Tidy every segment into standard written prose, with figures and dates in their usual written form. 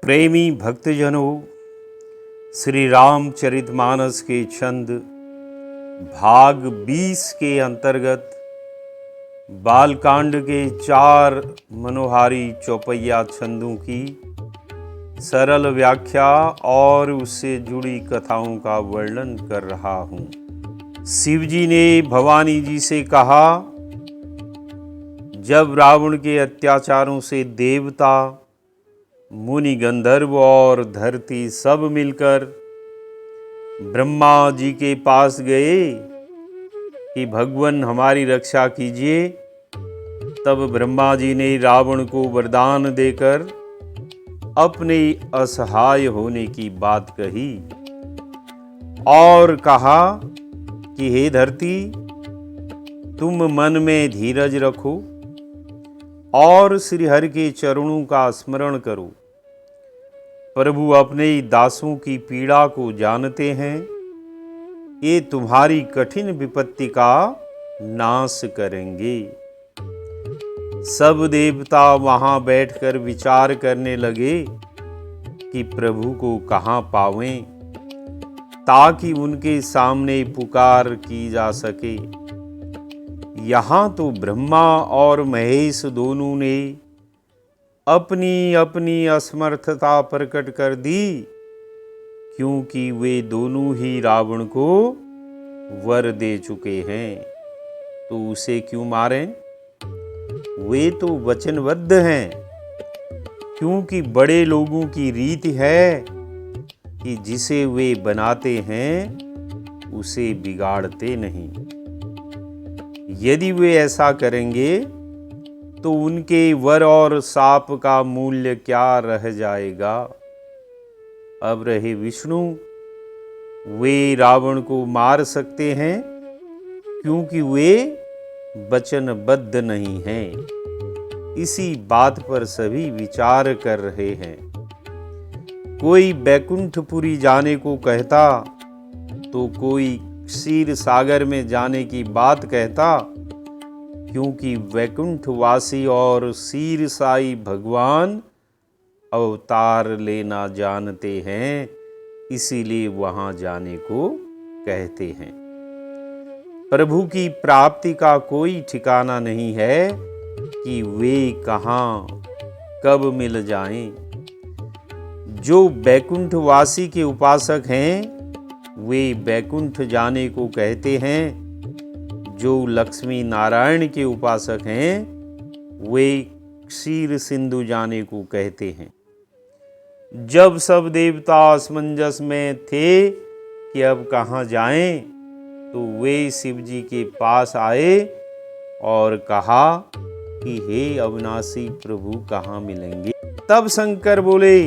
प्रेमी भक्तजनों, श्री रामचरितमानस के छंद भाग 20 के अंतर्गत बालकांड के 4 मनोहारी चौपैया छंदों की सरल व्याख्या और उससे जुड़ी कथाओं का वर्णन कर रहा हूँ। शिवजी ने भवानी जी से कहा, जब रावण के अत्याचारों से देवता, मुनि, गंधर्व और धरती सब मिलकर ब्रह्मा जी के पास गए कि भगवान हमारी रक्षा कीजिए, तब ब्रह्मा जी ने रावण को वरदान देकर अपने असहाय होने की बात कही और कहा कि हे धरती, तुम मन में धीरज रखो और श्रीहरि के चरणों का स्मरण करो। प्रभु अपने दासों की पीड़ा को जानते हैं, ये तुम्हारी कठिन विपत्ति का नाश करेंगे। सब देवता वहां बैठकर विचार करने लगे कि प्रभु को कहाँ पावें ताकि उनके सामने पुकार की जा सके। यहाँ तो ब्रह्मा और महेश दोनों ने अपनी अपनी असमर्थता प्रकट कर दी, क्योंकि वे दोनों ही रावण को वर दे चुके हैं, तो उसे क्यों मारें? वे तो वचनबद्ध हैं, क्योंकि बड़े लोगों की रीति है कि जिसे वे बनाते हैं उसे बिगाड़ते नहीं। यदि वे ऐसा करेंगे तो उनके वर और शाप का मूल्य क्या रह जाएगा। अब रहे विष्णु, वे रावण को मार सकते हैं क्योंकि वे वचनबद्ध नहीं हैं। इसी बात पर सभी विचार कर रहे हैं। कोई बैकुंठपुरी जाने को कहता तो कोई क्षीर सागर में जाने की बात कहता, क्योंकि वैकुंठवासी और क्षीरसाई भगवान अवतार लेना जानते हैं, इसीलिए वहां जाने को कहते हैं। प्रभु की प्राप्ति का कोई ठिकाना नहीं है कि वे कहाँ कब मिल जाएं। जो वैकुंठवासी के उपासक हैं वे वैकुंठ जाने को कहते हैं, जो लक्ष्मी नारायण के उपासक हैं वे क्षीर सिंधु जाने को कहते हैं। जब सब देवता असमंजस में थे कि अब कहाँ जाएं, तो वे शिव जी के पास आए और कहा कि हे अविनाशी प्रभु, कहाँ मिलेंगे? तब शंकर बोले,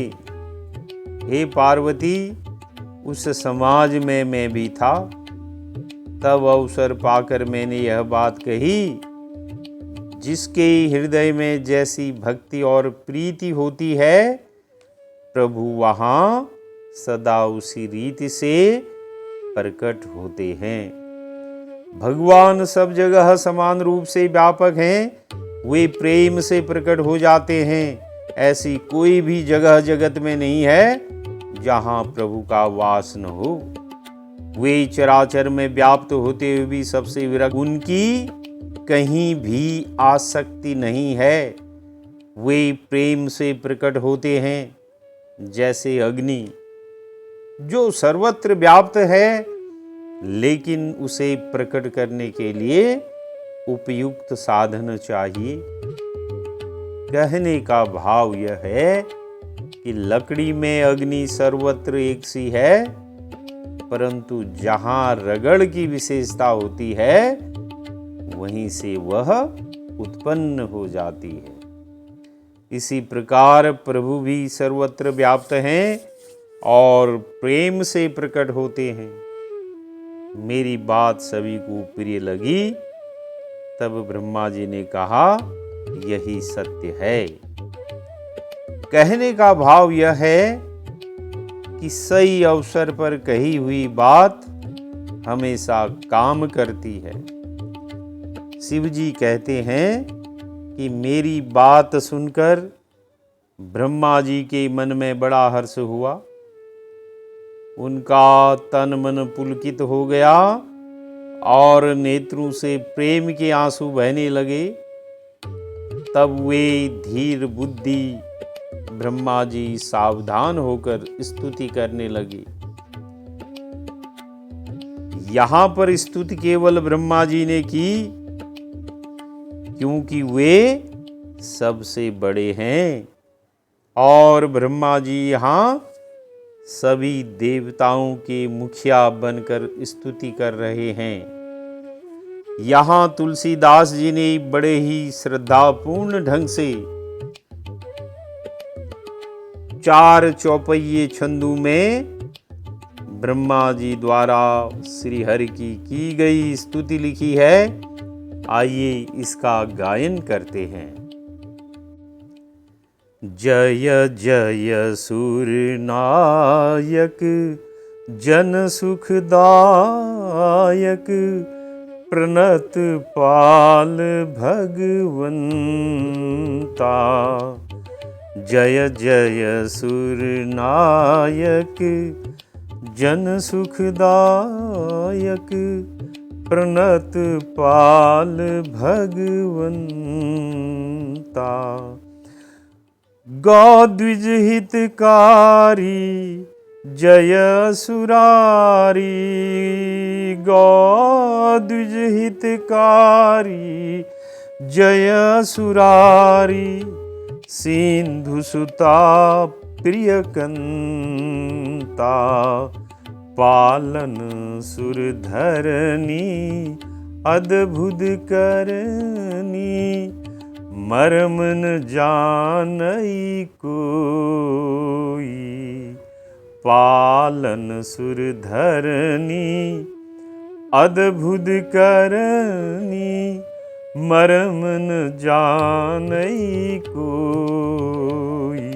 हे पार्वती, उस समाज में मैं भी था। तब अवसर पाकर मैंने यह बात कही, जिसके हृदय में जैसी भक्ति और प्रीति होती है, प्रभु वहाँ सदा उसी रीति से प्रकट होते हैं। भगवान सब जगह समान रूप से व्यापक हैं, वे प्रेम से प्रकट हो जाते हैं। ऐसी कोई भी जगह जगत में नहीं है जहाँ प्रभु का वास न हो। वे चराचर में व्याप्त होते हुए भी सबसे विरक्त, उनकी कहीं भी आसक्ति नहीं है। वे प्रेम से प्रकट होते हैं जैसे अग्नि, जो सर्वत्र व्याप्त है, लेकिन उसे प्रकट करने के लिए उपयुक्त साधन चाहिए। कहने का भाव यह है कि लकड़ी में अग्नि सर्वत्र एक सी है, परंतु जहाँ रगड़ की विशेषता होती है वहीं से वह उत्पन्न हो जाती है। इसी प्रकार प्रभु भी सर्वत्र व्याप्त हैं और प्रेम से प्रकट होते हैं। मेरी बात सभी को प्रिय लगी, तब ब्रह्मा जी ने कहा, यही सत्य है। कहने का भाव यह है कि सही अवसर पर कही हुई बात हमेशा काम करती है। शिव जी कहते हैं कि मेरी बात सुनकर ब्रह्मा जी के मन में बड़ा हर्ष हुआ, उनका तन मन पुलकित हो गया और नेत्रों से प्रेम के आंसू बहने लगे। तब वे धीर बुद्धि ब्रह्मा जी सावधान होकर स्तुति करने लगे। यहां पर स्तुति केवल ब्रह्मा जी ने की, क्योंकि वे सबसे बड़े हैं और ब्रह्मा जी यहाँ सभी देवताओं के मुखिया बनकर स्तुति कर रहे हैं। यहाँ तुलसीदास जी ने बड़े ही श्रद्धापूर्ण ढंग से 4 चौपैये छंदों में ब्रह्मा जी द्वारा श्री हरि की गई स्तुति लिखी है। आइए इसका गायन करते हैं। जय जय सूर्य नायक जन सुखदायक, प्रणत पाल भगवंता। जय जय सूर्य नायक जन सुखदायक, प्रणत पाल भगवंता। गौद्विज हितकारी जय सुरारी, गौद्विज हितकारी जय सुरारी, सिंधु सुता प्रिय कंता, पालन सुर धरनी अद्भुत करनी, मर्म न जानई कोई, पालन सुर धरनी अद्भुत करनी, मर्म न जानई कोई।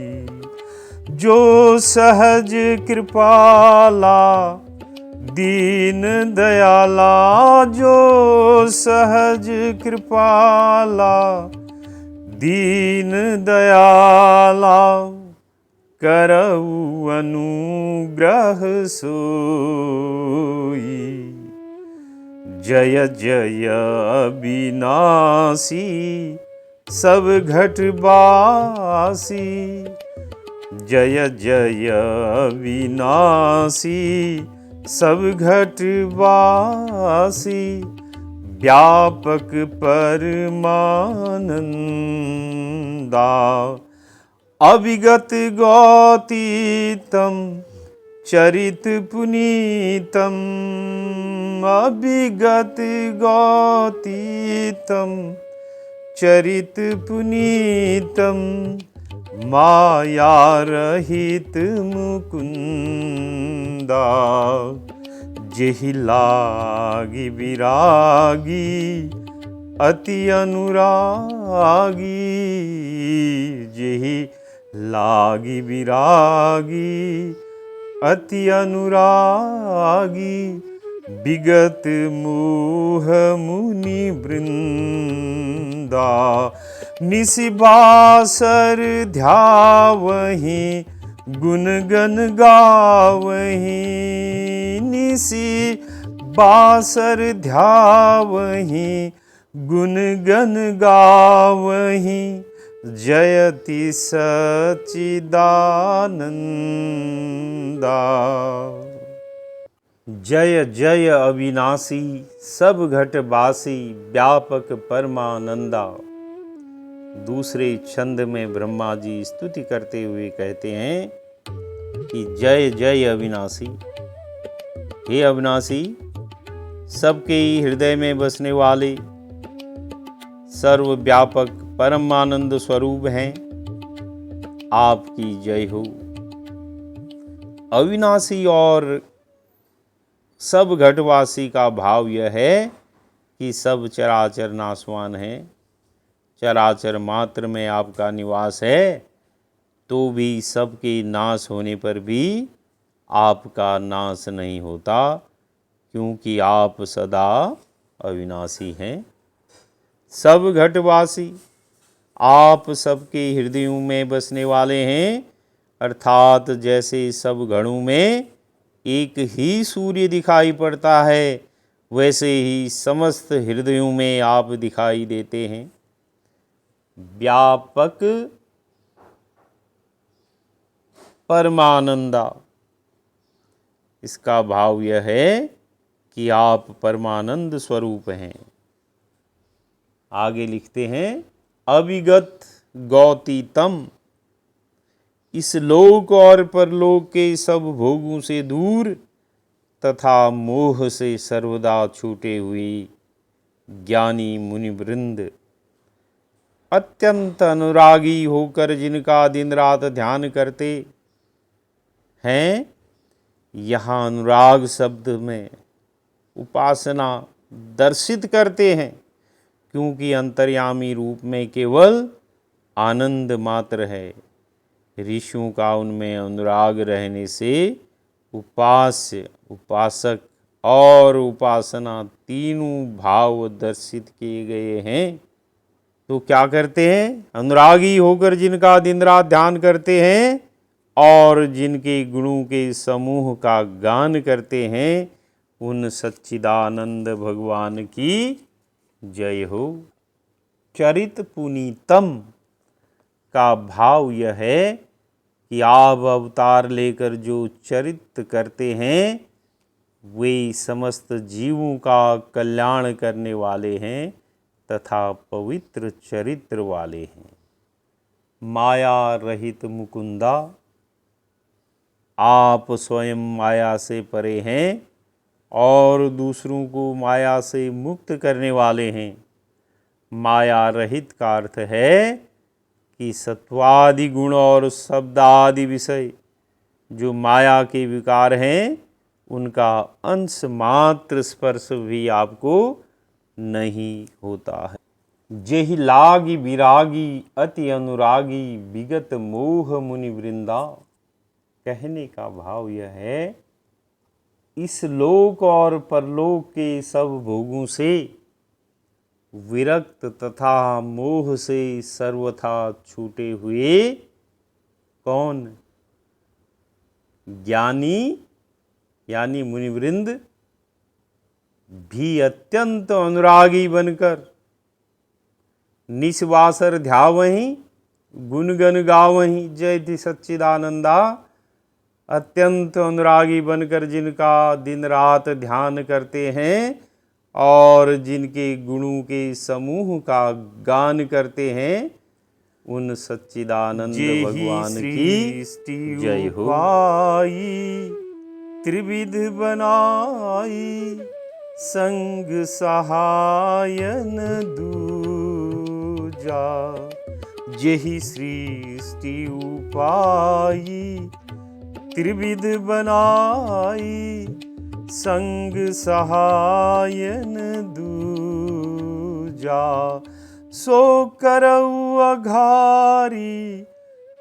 जो सहज कृपाला दीन दयाला, जो सहज कृपाला दीन दयाला, करऊ अनुग्रह सोई। जय जय अविनाशी सब घट बासी, जय जय अविनाशी सब घट बासी, व्यापक परमानंदा, अविगत गौतीतम चरित पुनीतम, अविगत गौतीतम चरित पुनीतम, माया रहित मुकुंदा, जेहि लागी विरागी अति अनुरागी, जेहि लागी विरागी अति अनुरागी, विगत मोह मुनि वृंदा, निशिबासर ध्यावहि गुण गन गावहि, निशिबासर ध्यावहि गुण गन गावहि, जयति सच्चिदानंदा। जय जय अविनाशी सब घट बासी, व्यापक परमानंदा। दूसरे छंद में ब्रह्मा जी स्तुति करते हुए कहते हैं कि जय जय अविनाशी, हे अविनाशी, सबके हृदय में बसने वाले सर्वव्यापक परमानंद स्वरूप हैं, आपकी जय हो। अविनाशी और सब घटवासी का भाव यह है कि सब चराचर नाशवान हैं, चराचर मात्र में आपका निवास है, तो भी सबके नाश होने पर भी आपका नाश नहीं होता, क्योंकि आप सदा अविनाशी हैं। सब घटवासी, आप सबके हृदयों में बसने वाले हैं, अर्थात जैसे सब घड़ों में एक ही सूर्य दिखाई पड़ता है, वैसे ही समस्त हृदयों में आप दिखाई देते हैं। व्यापक परमानंदा, इसका भाव यह है कि आप परमानंद स्वरूप हैं। आगे लिखते हैं, अविगत गौतीतम, इस लोक और परलोक के सब भोगों से दूर तथा मोह से सर्वदा छूटे हुए ज्ञानी मुनिवृंद, अत्यंत अनुरागी होकर जिनका दिन रात ध्यान करते हैं। यहाँ अनुराग शब्द में उपासना दर्शित करते हैं, क्योंकि अंतर्यामी रूप में केवल आनंद मात्र है। ऋषियों का उनमें अनुराग रहने से उपास्य, उपासक और उपासना तीनों भाव दर्शित किए गए हैं। तो क्या करते हैं? अनुरागी होकर जिनका दिन रात ध्यान करते हैं और जिनके गुणों के समूह का गान करते हैं, उन सच्चिदानंद भगवान की जय हो। चरित पुनीतम का भाव यह है कि आप अवतार लेकर जो चरित्र करते हैं, वे समस्त जीवों का कल्याण करने वाले हैं तथा पवित्र चरित्र वाले हैं। माया रहित मुकुंदा, आप स्वयं माया से परे हैं और दूसरों को माया से मुक्त करने वाले हैं। माया रहित का अर्थ है कि सत्वादि गुण और शब्दादि विषय जो माया के विकार हैं, उनका अंश मात्र स्पर्श भी आपको नहीं होता है। जेहि लागी विरागी अति अनुरागी विगत मोह मुनि वृंदा, कहने का भाव यह है, इस लोक और परलोक के सब भोगों से विरक्त तथा मोह से सर्वथा छूटे हुए कौन? ज्ञानी यानी मुनिवृंद भी अत्यंत अनुरागी बनकर निस्वासर ध्यावहीं गुणगन गावहीं जयति सच्चिदानंदा, अत्यंत अनुरागी बनकर जिनका दिन रात ध्यान करते हैं और जिनके गुणों के समूह का गान करते हैं, उन सच्चिदानंद भगवान की जय हो। त्रिविध बनाई संग सहायन दूजा, जेहि सृष्टि उपाई त्रिविध बनाई संग सहायन दूजा, सो करऊ अघारी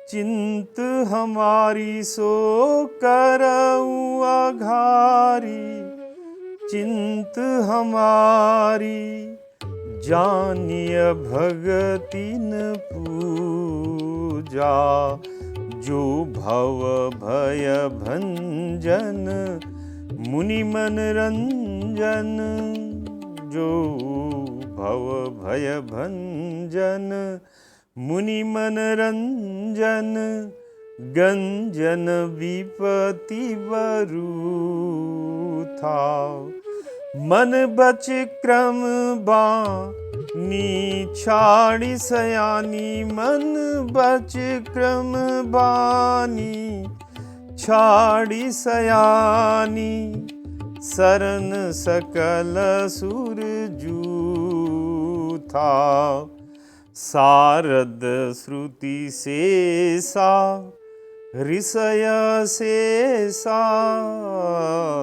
चिंत हमारी, सो करऊ अघारी चिंत हमारी, जानिय भगतिन पूजा, जो भव भय भंजन मुनि मन रंजन, जो भव भय भंजन मुनि मन रंजन, गंजन विपति बरू था, मन बच क्रम बानी छाड़ी सयानी, मन बच क्रम बानी छाड़ी सयानी, सरन सकल सुर जूथा, सारद श्रुति शेषा ऋषय शेषा,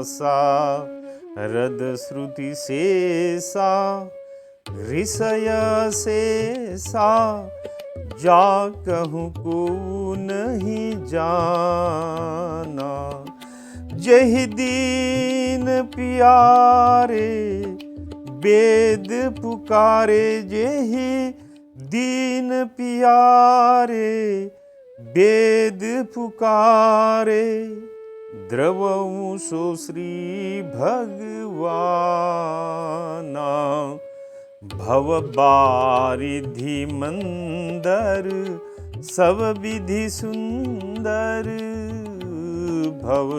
सारद श्रुति शेषा ऋषय शेषा, जा कहूँ को नहीं जाना, जहि दीन प्यारे वेद पुकारे, जेहि दीन पियारे वेद पुकारे, द्रवऊ सो श्री भगवाना। भव बारिधि मंदर सब विधि सुंदर, भव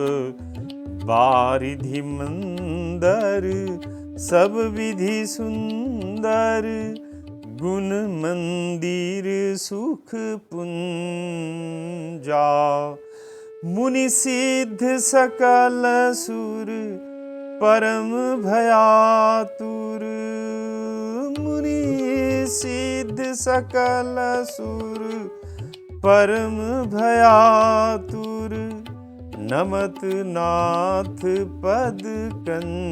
बारिधि मंदर सब विधि सुंदर, गुण मंदिर सुख पुंजा। मुनि सिद्ध सकल सुर परम भयातुर, मुनि सिद्ध सकल सुर परम भयातुर, नमत नाथ पद कंजा।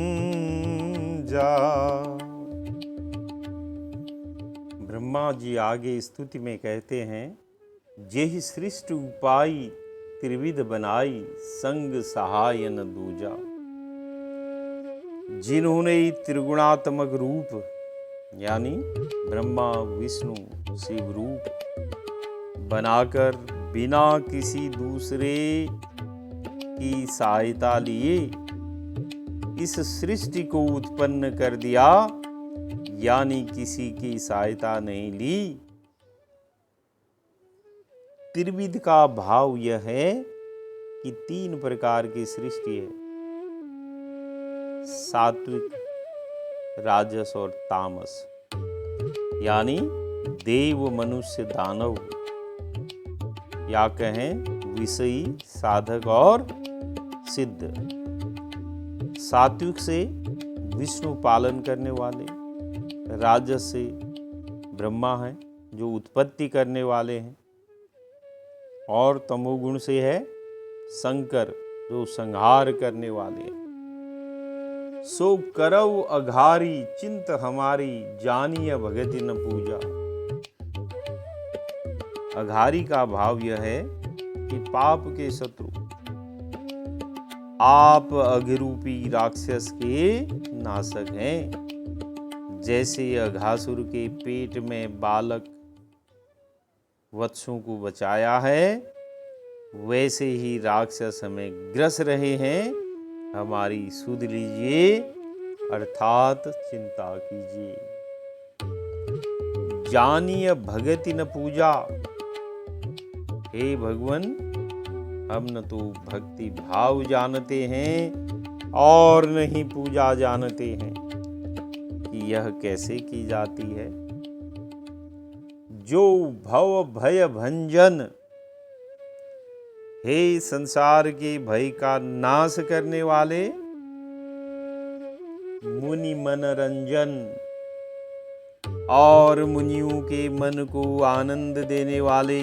ब्रह्मा जी आगे स्तुति में कहते हैं, जेहि सृष्टि उपाई त्रिविध बनाई, संग सहाय न दूजा। जिन्होंने त्रिगुणात्मक रूप यानी ब्रह्मा विष्णु शिव रूप बनाकर बिना किसी दूसरे की सहायता लिए इस सृष्टि को उत्पन्न कर दिया, यानी किसी की सहायता नहीं ली। त्रिविध का भाव यह है कि 3 प्रकार की सृष्टि है, सात्विक, राजस और तामस, यानी देव मनुष्य दानव, या कहें विषयी साधक और सिद्ध। सात्विक से विष्णु पालन करने वाले, राजस से ब्रह्मा हैं जो उत्पत्ति करने वाले हैं, और तमोगुण से है शंकर जो संहार करने वाले हैं। सो करौ अघारी चिंत हमारी, जानिय भगति न पूजा। अघारी का भाव यह है कि पाप के शत्रु आप अघरूपी राक्षस के नाशक हैं। जैसे अघासुर के पेट में बालक वत्सों को बचाया है, वैसे ही राक्षस हमें ग्रस रहे हैं। हमारी सुध लीजिए अर्थात चिंता कीजिए। जानिय भगति न पूजा। हे भगवन, हम न तो भक्ति भाव जानते हैं और नहीं पूजा जानते हैं कि यह कैसे की जाती है। जो भव भय भंजन, हे संसार के भय का नाश करने वाले, मुनि मनरंजन और मुनियों के मन को आनंद देने वाले,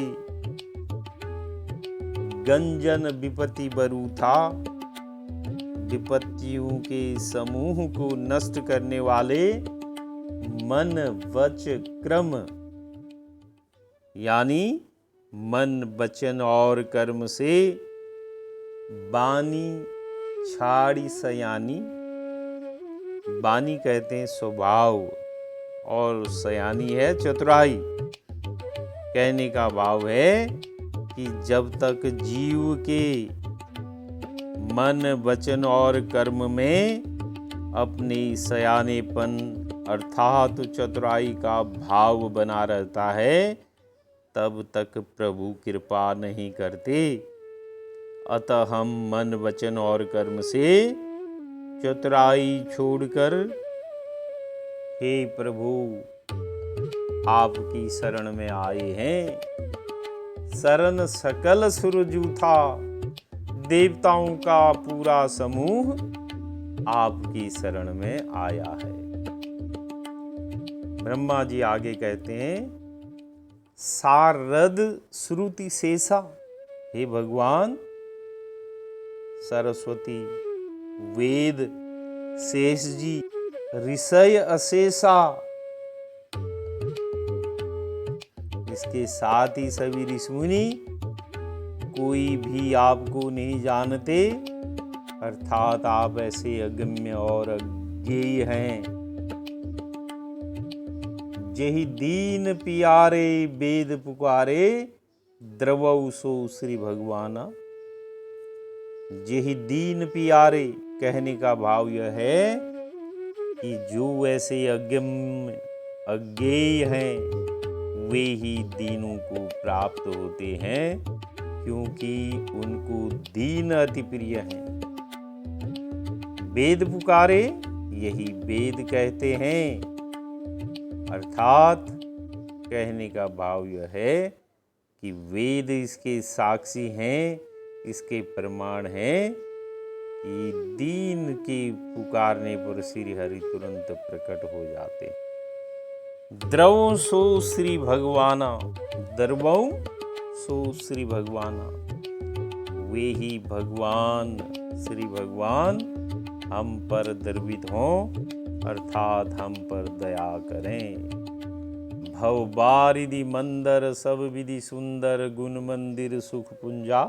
गंजन विपत्ति बरूथा, विपत्तियों के समूह को नष्ट करने वाले, मन वच क्रम, यानी मन वचन और कर्म से बानी छाड़ी सयानी। बानी कहते हैं स्वभाव और सयानी है चतुराई। कहने का भाव है कि जब तक जीव के मन वचन और कर्म में अपने सयानेपन अर्थात चतुराई का भाव बना रहता है, तब तक प्रभु कृपा नहीं करते। अतः हम मन वचन और कर्म से चतुराई छोड़कर हे प्रभु आपकी शरण में आए हैं। शरण सकल सुरजूथा, देवताओं का पूरा समूह आपकी शरण में आया है। ब्रह्मा जी आगे कहते हैं, सारद श्रुति शेषा। हे भगवान, सरस्वती, वेद, शेष जी, ऋषय अशेषा, इसके साथ ही सभी ऋषिमुनि कोई भी आपको नहीं जानते, अर्थात आप ऐसे अगम्य और अज्ञेय हैं। जेहि दीन पियारे वेद पुकारे, द्रवौ सो श्री भगवाना। जेहि दीन पियारे कहने का भाव यह है कि जो ऐसे अज्ञेय हैं वे ही दीनों को प्राप्त होते हैं, क्योंकि उनको दीन अति प्रिय हैं। वेद पुकारे, यही वेद कहते हैं। अर्थात कहने का भाव यह है कि वेद इसके साक्षी हैं, इसके प्रमाण हैं कि दीन के पुकारने पर श्री हरि तुरंत प्रकट हो जाते। द्रवौ सो श्री भगवाना, द्रवौ सो श्री भगवाना, वे ही भगवान श्री भगवान हम पर द्रवित हों, अर्थात हम पर दया करें। भव बारिधि मंदर सब विधि सुंदर, गुण मंदिर सुख पुंजा।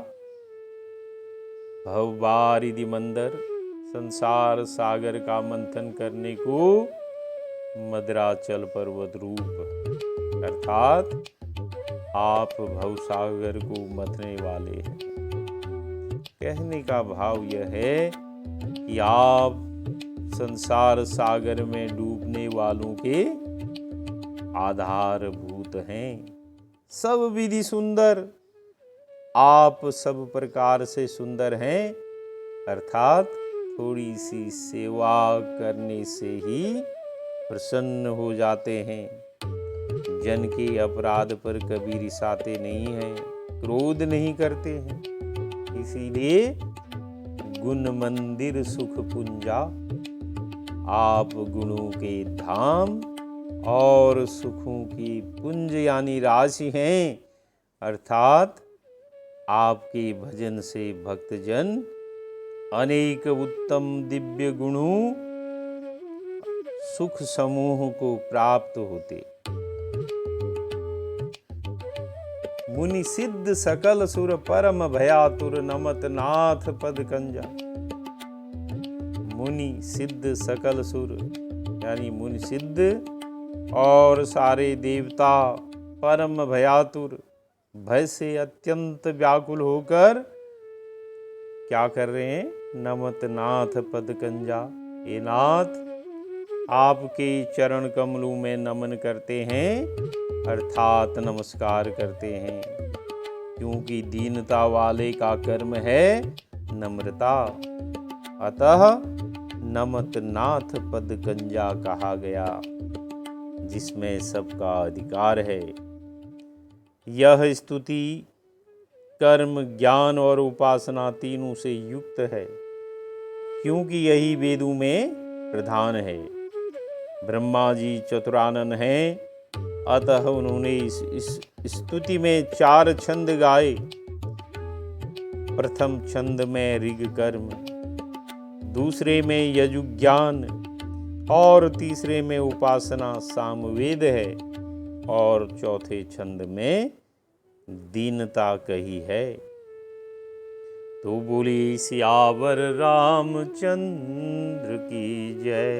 भव बारिधि मंदर, संसार सागर का मंथन करने को मदराचल पर्वत रूप, अर्थात आप भवसागर को मथने वाले हैं। कहने का भाव यह है कि आप संसार सागर में डूबने वालों के आधारभूत हैं। सब विधि सुंदर, आप सब प्रकार से सुंदर हैं, अर्थात थोड़ी सी सेवा करने से ही प्रसन्न हो जाते हैं। जन के अपराध पर कभी रिसाते नहीं हैं, क्रोध नहीं करते हैं। इसीलिए गुण मंदिर सुख पुंजा, आप गुणों के धाम और सुखों की पुंज यानी राशि हैं, अर्थात आपके भजन से भक्तजन अनेक उत्तम दिव्य गुणों सुख समूह को प्राप्त होते। मुनि सिद्ध सकल सुर परम भयातुर, नमत नाथ पद कंजा। मुनि सिद्ध सकल सुर यानी मुनि सिद्ध और सारे देवता परम भयातुर, भय से अत्यंत व्याकुल होकर क्या कर रहे हैं? नमत नाथ पद कंजा, हे नाथ आपके चरण कमलों में नमन करते हैं, अर्थात नमस्कार करते हैं, क्योंकि दीनता वाले का कर्म है नम्रता। अतः नमत नाथ पद कंजा कहा गया, जिसमें सबका अधिकार है। यह स्तुति कर्म, ज्ञान और उपासना तीनों से युक्त है, क्योंकि यही वेदों में प्रधान है। ब्रह्मा जी चतुरानन हैं, अतः उन्होंने इस स्तुति में 4 छंद गाए। प्रथम छंद में ऋग कर्म, दूसरे में यजुज्ञान और तीसरे में उपासना सामवेद है, और चौथे छंद में दीनता कही है। तो बोली सियावर रामचंद्र की जय।